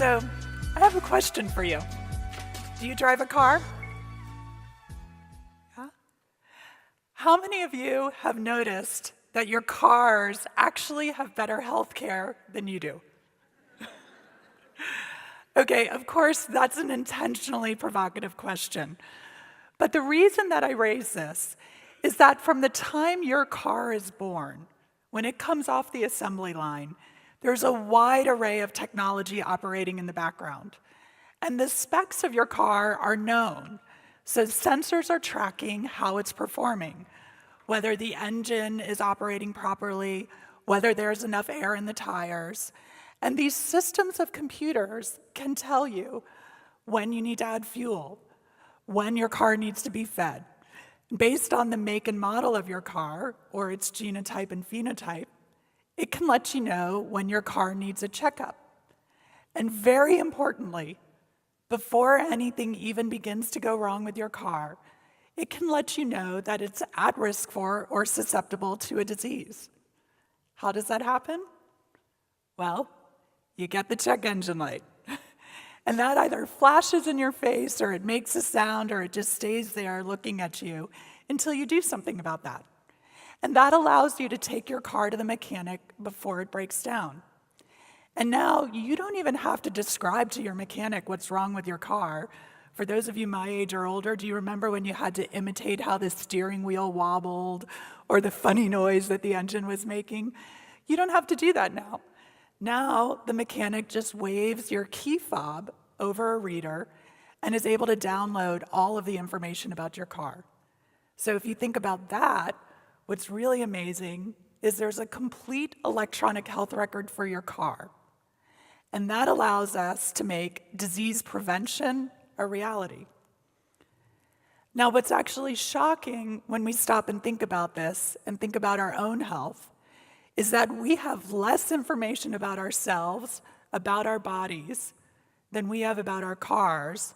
So, I have a question for you. Do you drive a car? Yeah? How many of you have noticed that your cars actually have better health care than you do? Okay, of course, that's an intentionally provocative question. But the reason that I raise this is that from the time your car is born, when it comes off the assembly line, there's a wide array of technology operating in the background. And the specs of your car are known. So sensors are tracking how it's performing, whether the engine is operating properly, whether there's enough air in the tires. And these systems of computers can tell you when you need to add fuel, when your car needs to be fed. Based on the make and model of your car, or its genotype and phenotype, it can let you know when your car needs a checkup. And very importantly, before anything even begins to go wrong with your car, it can let you know that it's at risk for or susceptible to a disease. How does that happen? Well, you get the check engine light. And that either flashes in your face, or it makes a sound, or it just stays there looking at you until you do something about that. And that allows you to take your car to the mechanic before it breaks down. And now you don't even have to describe to your mechanic what's wrong with your car. For those of you my age or older, do you remember when you had to imitate how the steering wheel wobbled or the funny noise that the engine was making? You don't have to do that now. Now, the mechanic just waves your key fob over a reader and is able to download all of the information about your car. So if you think about that, what's really amazing is there's a complete electronic health record for your car. And that allows us to make disease prevention a reality. Now, what's actually shocking when we stop and think about this and think about our own health is that we have less information about ourselves, about our bodies, than we have about our cars.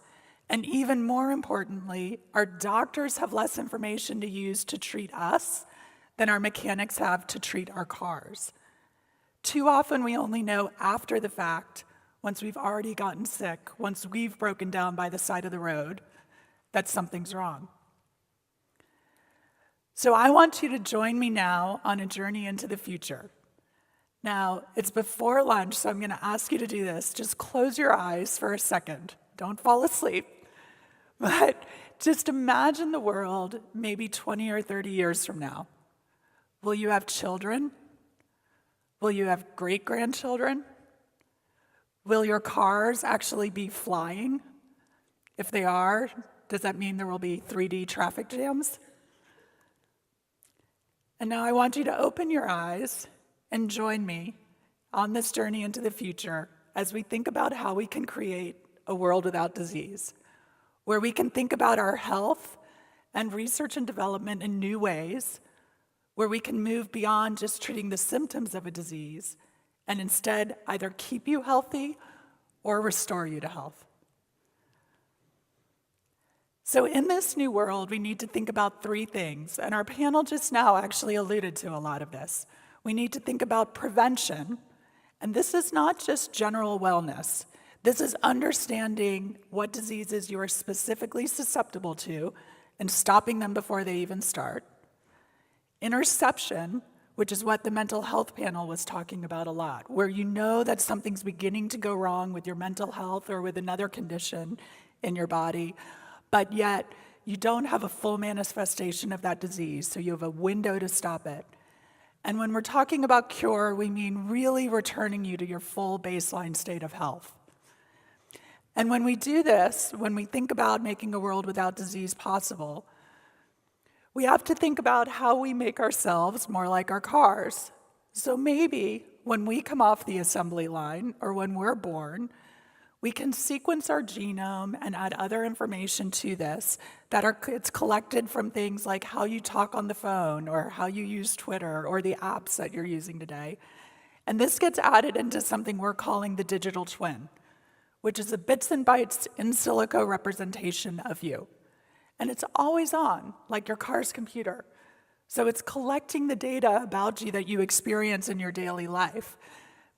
And even more importantly, our doctors have less information to use to treat us than our mechanics have to treat our cars. Too often we only know after the fact, once we've already gotten sick, once we've broken down by the side of the road, that something's wrong. So I want you to join me now on a journey into the future. Now, it's before lunch, so I'm going to ask you to do this. Just close your eyes for a second. Don't fall asleep. But just imagine the world maybe 20 or 30 years from now. Will you have children? Will you have great-grandchildren? Will your cars actually be flying? If they are, does that mean there will be 3D traffic jams? And now I want you to open your eyes and join me on this journey into the future as we think about how we can create a world without disease, where we can think about our health and research and development in new ways, where we can move beyond just treating the symptoms of a disease and instead either keep you healthy or restore you to health. So in this new world, we need to think about three things, and our panel just now actually alluded to a lot of this. We need to think about prevention, and this is not just general wellness. This is understanding what diseases you are specifically susceptible to and stopping them before they even start. Interception, which is what the mental health panel was talking about a lot, where you know that something's beginning to go wrong with your mental health or with another condition in your body, but yet you don't have a full manifestation of that disease, so you have a window to stop it. And when we're talking about cure, we mean really returning you to your full baseline state of health. And when we do this, when we think about making a world without disease possible, we have to think about how we make ourselves more like our cars. So maybe when we come off the assembly line, or when we're born, we can sequence our genome and add other information to this it's collected from things like how you talk on the phone or how you use Twitter or the apps that you're using today. And this gets added into something we're calling the digital twin, which is a bits and bytes in silico representation of you. And it's always on, like your car's computer. So it's collecting the data about you that you experience in your daily life.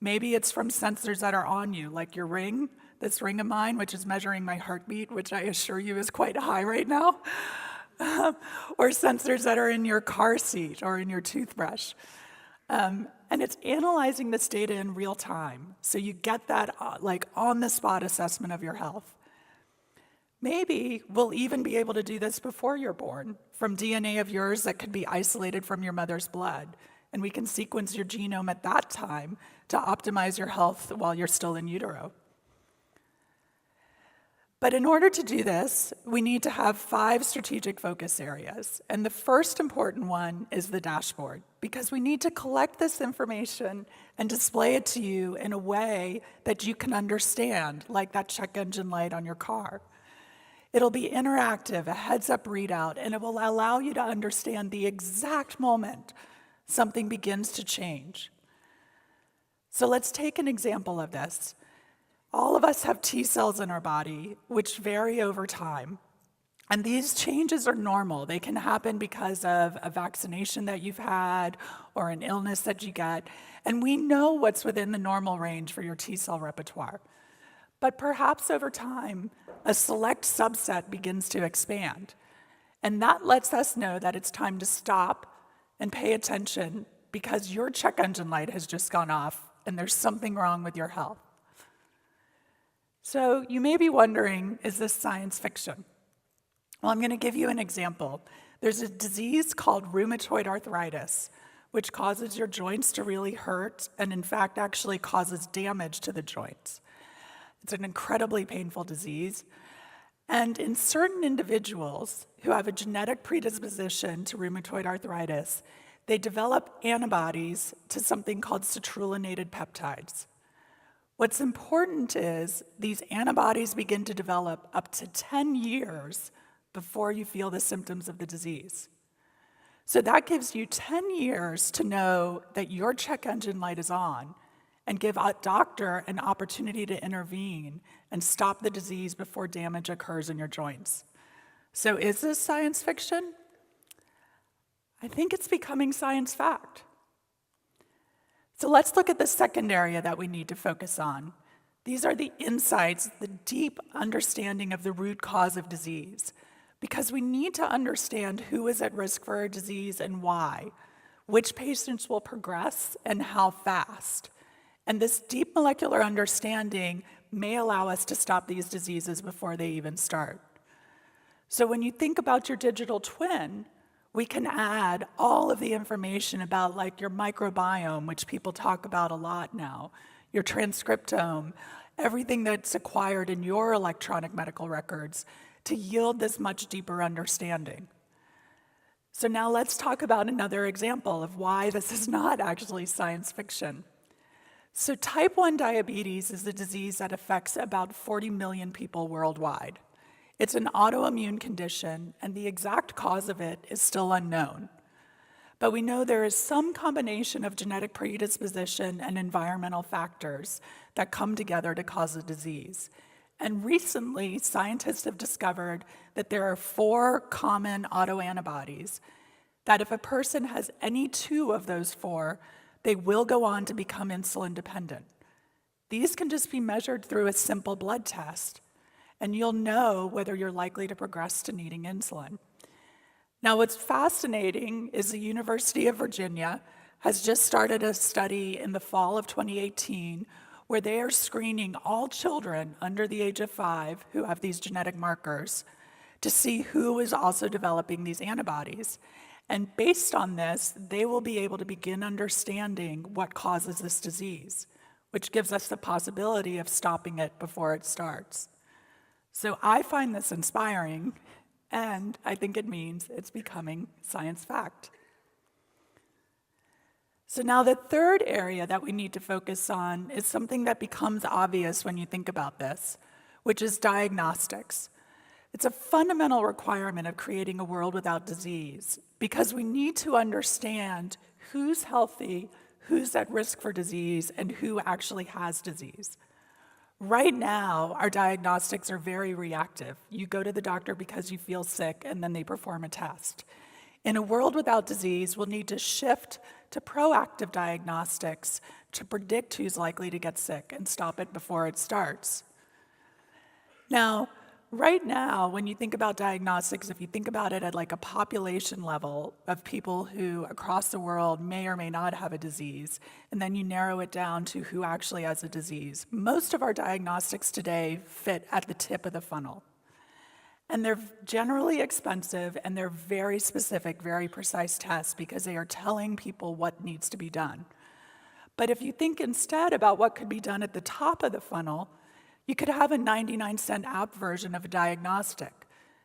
Maybe it's from sensors that are on you, like your ring, this ring of mine, which is measuring my heartbeat, which I assure you is quite high right now, or sensors that are in your car seat or in your toothbrush. And it's analyzing this data in real time, so you get that like on-the-spot assessment of your health. Maybe we'll even be able to do this before you're born, from DNA of yours that could be isolated from your mother's blood, and we can sequence your genome at that time to optimize your health while you're still in utero. But in order to do this, we need to have 5 strategic focus areas. And the first important one is the dashboard, because we need to collect this information and display it to you in a way that you can understand, like that check engine light on your car. It'll be interactive, a heads-up readout, and it will allow you to understand the exact moment something begins to change. So let's take an example of this. All of us have T cells in our body, which vary over time. And these changes are normal. They can happen because of a vaccination that you've had or an illness that you get. And we know what's within the normal range for your T cell repertoire. But perhaps over time, a select subset begins to expand. And that lets us know that it's time to stop and pay attention, because your check engine light has just gone off and there's something wrong with your health. So you may be wondering, is this science fiction? Well, I'm going to give you an example. There's a disease called rheumatoid arthritis, which causes your joints to really hurt and in fact actually causes damage to the joints. It's an incredibly painful disease. And in certain individuals who have a genetic predisposition to rheumatoid arthritis, they develop antibodies to something called citrullonated peptides. What's important is these antibodies begin to develop up to 10 years before you feel the symptoms of the disease. So that gives you 10 years to know that your check engine light is on and give a doctor an opportunity to intervene and stop the disease before damage occurs in your joints. So is this science fiction? I think it's becoming science fact. So let's look at the second area that we need to focus on. These are the insights, the deep understanding of the root cause of disease, because we need to understand who is at risk for a disease and why, which patients will progress and how fast. And this deep molecular understanding may allow us to stop these diseases before they even start. So when you think about your digital twin, we can add all of the information about like your microbiome, which people talk about a lot now, your transcriptome, everything that's acquired in your electronic medical records to yield this much deeper understanding. So now let's talk about another example of why this is not actually science fiction. So type 1 diabetes is a disease that affects about 40 million people worldwide. It's an autoimmune condition, and the exact cause of it is still unknown. But we know there is some combination of genetic predisposition and environmental factors that come together to cause the disease. And recently, scientists have discovered that there are 4 common autoantibodies that if a person has any 2 of those 4, they will go on to become insulin dependent. These can just be measured through a simple blood test, and you'll know whether you're likely to progress to needing insulin. Now, what's fascinating is the University of Virginia has just started a study in the fall of 2018 where they are screening all children under the age of 5 who have these genetic markers to see who is also developing these antibodies. And based on this, they will be able to begin understanding what causes this disease, which gives us the possibility of stopping it before it starts. So I find this inspiring, and I think it means it's becoming science fact. So now the third area that we need to focus on is something that becomes obvious when you think about this, which is diagnostics. It's a fundamental requirement of creating a world without disease, because we need to understand who's healthy, who's at risk for disease, and who actually has disease. Right now, our diagnostics are very reactive. You go to the doctor because you feel sick, and then they perform a test. In a world without disease, we'll need to shift to proactive diagnostics to predict who's likely to get sick and stop it before it starts. Now, right now, when you think about diagnostics, if you think about it at like a population level of people who across the world may or may not have a disease, and then you narrow it down to who actually has a disease, most of our diagnostics today fit at the tip of the funnel. And they're generally expensive, and they're very specific, very precise tests because they are telling people what needs to be done. But if you think instead about what could be done at the top of the funnel, you could have a 99-cent app version of a diagnostic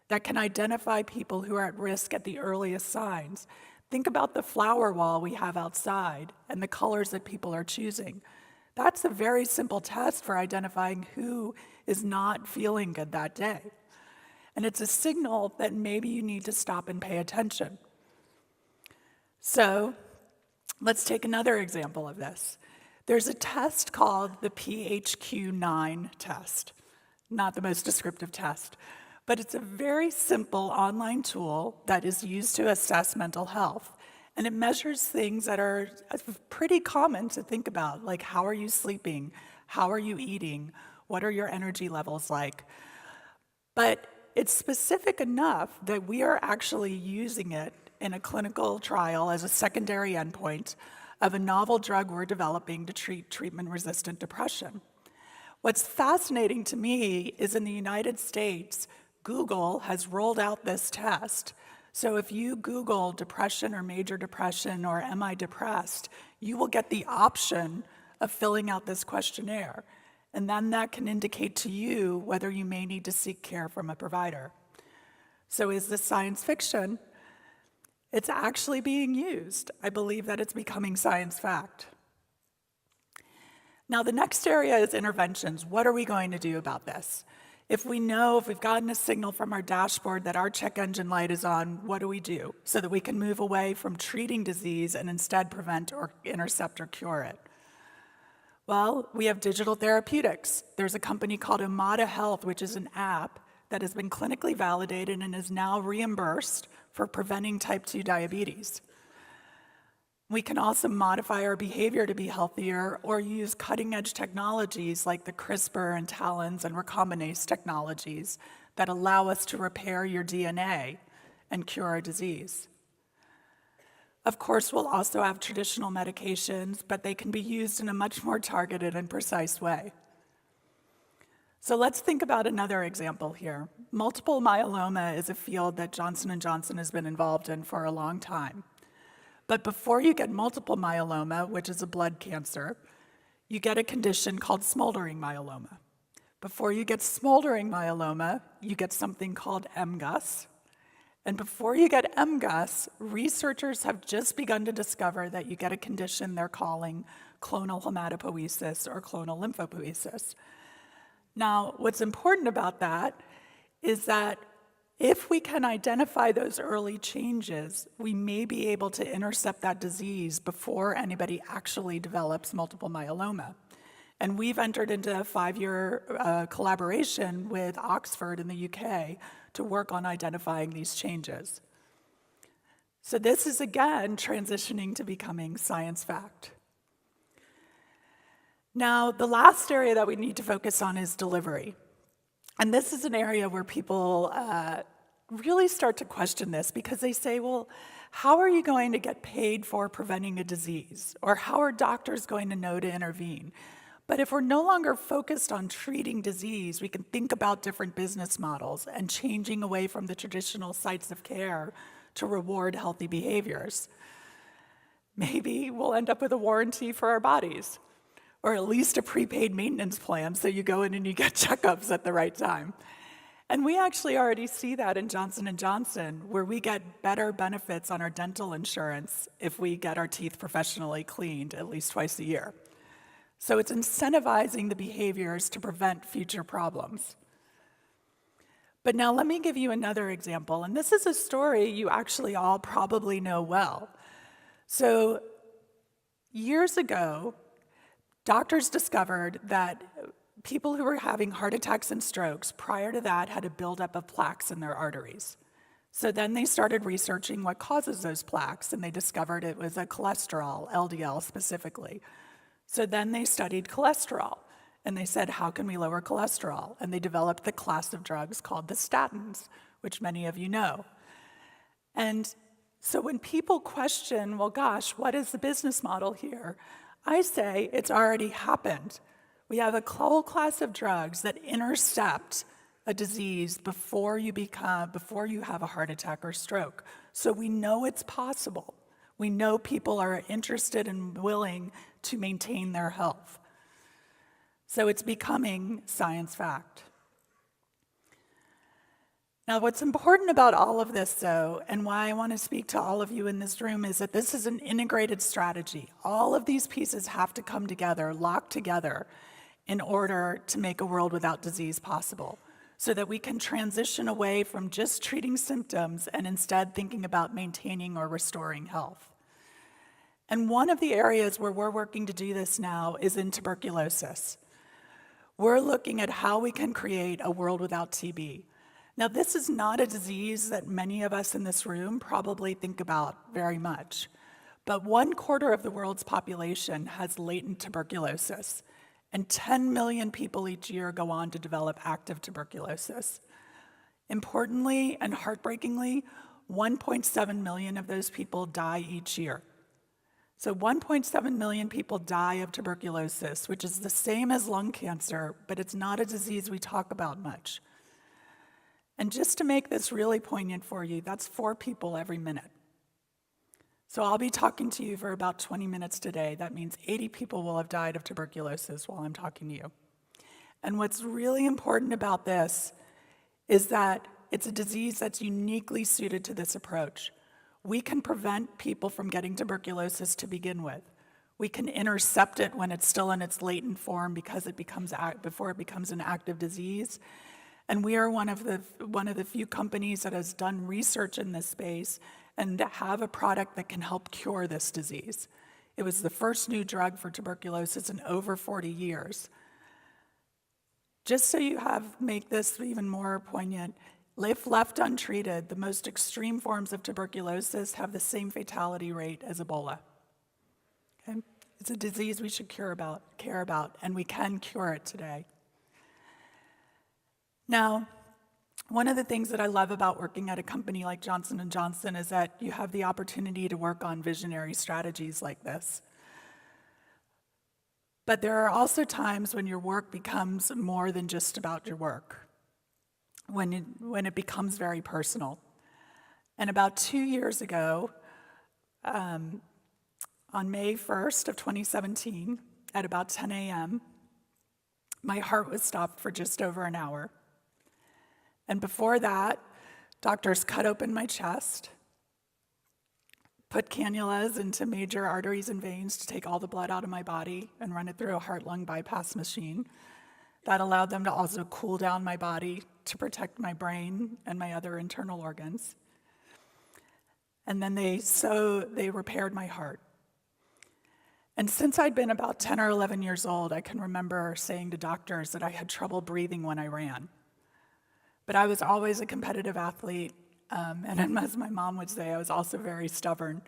that can identify people who are at risk at the earliest signs. Think about the flower wall we have outside and the colors that people are choosing. That's a very simple test for identifying who is not feeling good that day. And it's a signal that maybe you need to stop and pay attention. So let's take another example of this. There's a test called the PHQ9 test. Not the most descriptive test, but it's a very simple online tool that is used to assess mental health. And it measures things that are pretty common to think about, like how are you sleeping? How are you eating? What are your energy levels like? But it's specific enough that we are actually using it in a clinical trial as a secondary endpoint of a novel drug we're developing to treat treatment-resistant depression. What's fascinating to me is in the United States, Google has rolled out this test. So if you Google depression or major depression or am I depressed, you will get the option of filling out this questionnaire. And then that can indicate to you whether you may need to seek care from a provider. So is this science fiction? It's actually being used. I believe that it's becoming science fact. Now, the next area is interventions. What are we going to do about this? If we've gotten a signal from our dashboard that our check engine light is on, what do we do so that we can move away from treating disease and instead prevent or intercept or cure it? Well, we have digital therapeutics. There's a company called Omada Health, which is an app that has been clinically validated and is now reimbursed for preventing type 2 diabetes. We can also modify our behavior to be healthier or use cutting-edge technologies like the CRISPR and TALENs and recombinase technologies that allow us to repair your DNA and cure a disease. Of course, we'll also have traditional medications, but they can be used in a much more targeted and precise way. So let's think about another example here. Multiple myeloma is a field that Johnson & Johnson has been involved in for a long time. But before you get multiple myeloma, which is a blood cancer, you get a condition called smoldering myeloma. Before you get smoldering myeloma, you get something called MGUS. And before you get MGUS, researchers have just begun to discover that you get a condition they're calling clonal hematopoiesis or clonal lymphopoiesis. Now, what's important about that is that if we can identify those early changes, we may be able to intercept that disease before anybody actually develops multiple myeloma. And we've entered into a 5-year collaboration with Oxford in the UK to work on identifying these changes. So this is, again, transitioning to becoming science fact. Now, the last area that we need to focus on is delivery. And this is an area where people really start to question this because they say, well, how are you going to get paid for preventing a disease? Or how are doctors going to know to intervene? But if we're no longer focused on treating disease, we can think about different business models and changing away from the traditional sites of care to reward healthy behaviors. Maybe we'll end up with a warranty for our bodies, or at least a prepaid maintenance plan so you go in and you get checkups at the right time. And we actually already see that in Johnson & Johnson, where we get better benefits on our dental insurance if we get our teeth professionally cleaned at least twice a year. So it's incentivizing the behaviors to prevent future problems. But now let me give you another example, and this is a story you actually all probably know well. So years ago, doctors discovered that people who were having heart attacks and strokes prior to that had a buildup of plaques in their arteries. So then they started researching what causes those plaques, and they discovered it was a cholesterol, LDL specifically. So then they studied cholesterol, and they said, how can we lower cholesterol? And they developed the class of drugs called the statins, which many of you know. And so when people question, well, gosh, what is the business model here? I say it's already happened. We have a whole class of drugs that intercept a disease before you have a heart attack or stroke. So we know it's possible. We know people are interested and willing to maintain their health. So it's becoming science fact. Now, what's important about all of this, though, and why I want to speak to all of you in this room, is that this is an integrated strategy. All of these pieces have to come together, lock together, in order to make a world without disease possible, so that we can transition away from just treating symptoms and instead thinking about maintaining or restoring health. And one of the areas where we're working to do this now is in tuberculosis. We're looking at how we can create a world without TB. Now, this is not a disease that many of us in this room probably think about very much, but 1/4 of the world's population has latent tuberculosis, and 10 million people each year go on to develop active tuberculosis. Importantly and heartbreakingly, 1.7 million of those people die each year. So 1.7 million people die of tuberculosis, which is the same as lung cancer, but it's not a disease we talk about much. And just to make this really poignant for you, that's 4 people every minute. So I'll be talking to you for about 20 minutes today. That means 80 people will have died of tuberculosis while I'm talking to you. And what's really important about this is that it's a disease that's uniquely suited to this approach. We can prevent people from getting tuberculosis to begin with. We can intercept it when it's still in its latent form before it becomes an active disease. And we are one of the few companies that has done research in this space and have a product that can help cure this disease. It was the first new drug for tuberculosis in over 40 years. Just so you make this even more poignant, if left untreated, the most extreme forms of tuberculosis have the same fatality rate as Ebola. Okay? It's a disease we should care about, and we can cure it today. Now, one of the things that I love about working at a company like Johnson & Johnson is that you have the opportunity to work on visionary strategies like this. But there are also times when your work becomes more than just about your work, when it becomes very personal. And about 2 years ago, on May 1st of 2017, at about 10 a.m., my heart was stopped for just over an hour. And before that, doctors cut open my chest, put cannulas into major arteries and veins to take all the blood out of my body and run it through a heart-lung bypass machine. That allowed them to also cool down my body to protect my brain and my other internal organs. And then they repaired my heart. And since I'd been about 10 or 11 years old, I can remember saying to doctors that I had trouble breathing when I ran. But I was always a competitive athlete, and as my mom would say, I was also very stubborn.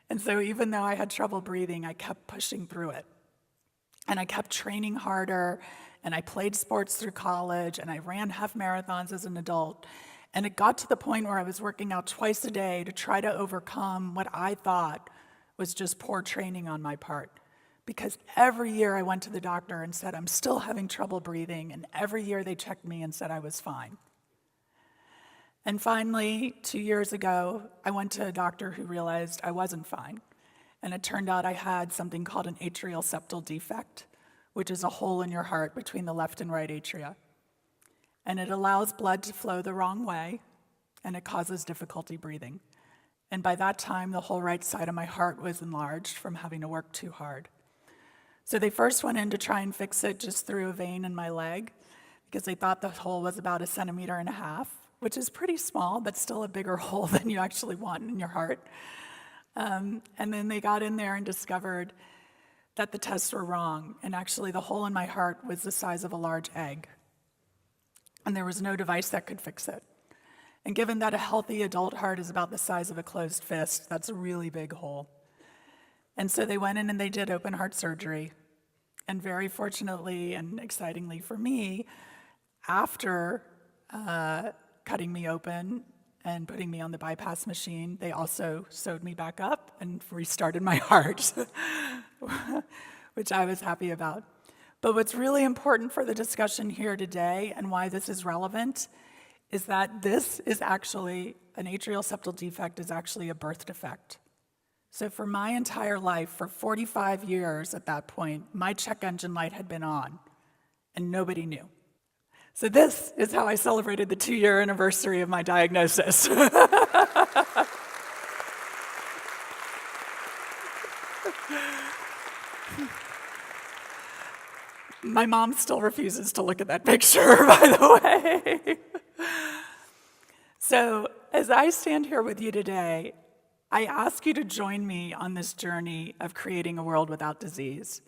And so even though I had trouble breathing, I kept pushing through it. And I kept training harder, and I played sports through college, and I ran half marathons as an adult. And it got to the point where I was working out twice a day to try to overcome what I thought was just poor training on my part. Because every year I went to the doctor and said, I'm still having trouble breathing, and every year they checked me and said I was fine. And finally, 2 years ago, I went to a doctor who realized I wasn't fine. And it turned out I had something called an atrial septal defect, which is a hole in your heart between the left and right atria. And it allows blood to flow the wrong way, and it causes difficulty breathing. And by that time, the whole right side of my heart was enlarged from having to work too hard. So they first went in to try and fix it just through a vein in my leg, because they thought the hole was about 1.5 centimeters, which is pretty small, but still a bigger hole than you actually want in your heart. And then they got in there and discovered that the tests were wrong, and actually the hole in my heart was the size of a large egg. And there was no device that could fix it. And given that a healthy adult heart is about the size of a closed fist, that's a really big hole. And so they went in and they did open heart surgery. And very fortunately and excitingly for me, after cutting me open and putting me on the bypass machine, they also sewed me back up and restarted my heart, which I was happy about. But what's really important for the discussion here today and why this is relevant is that this is actually, an atrial septal defect is actually a birth defect. So for my entire life, for 45 years at that point, my check engine light had been on, and nobody knew. So this is how I celebrated the 2-year anniversary of my diagnosis. My mom still refuses to look at that picture, by the way. So as I stand here with you today, I ask you to join me on this journey of creating a world without disease.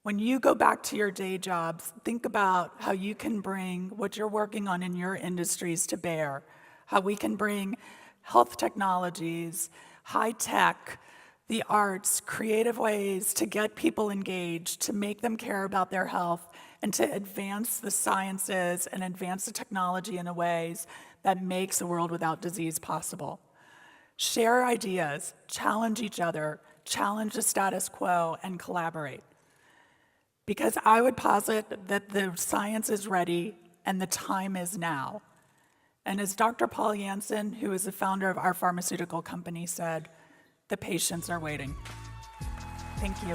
When you go back to your day jobs, think about how you can bring what you're working on in your industries to bear, how we can bring health technologies, high tech, the arts, creative ways to get people engaged, to make them care about their health, and to advance the sciences and advance the technology in a ways that makes a world without disease possible. Share ideas, challenge each other, challenge the status quo, and collaborate. Because I would posit that the science is ready and the time is now. And as Dr. Paul Janssen, who is the founder of our pharmaceutical company, said, the patients are waiting. Thank you.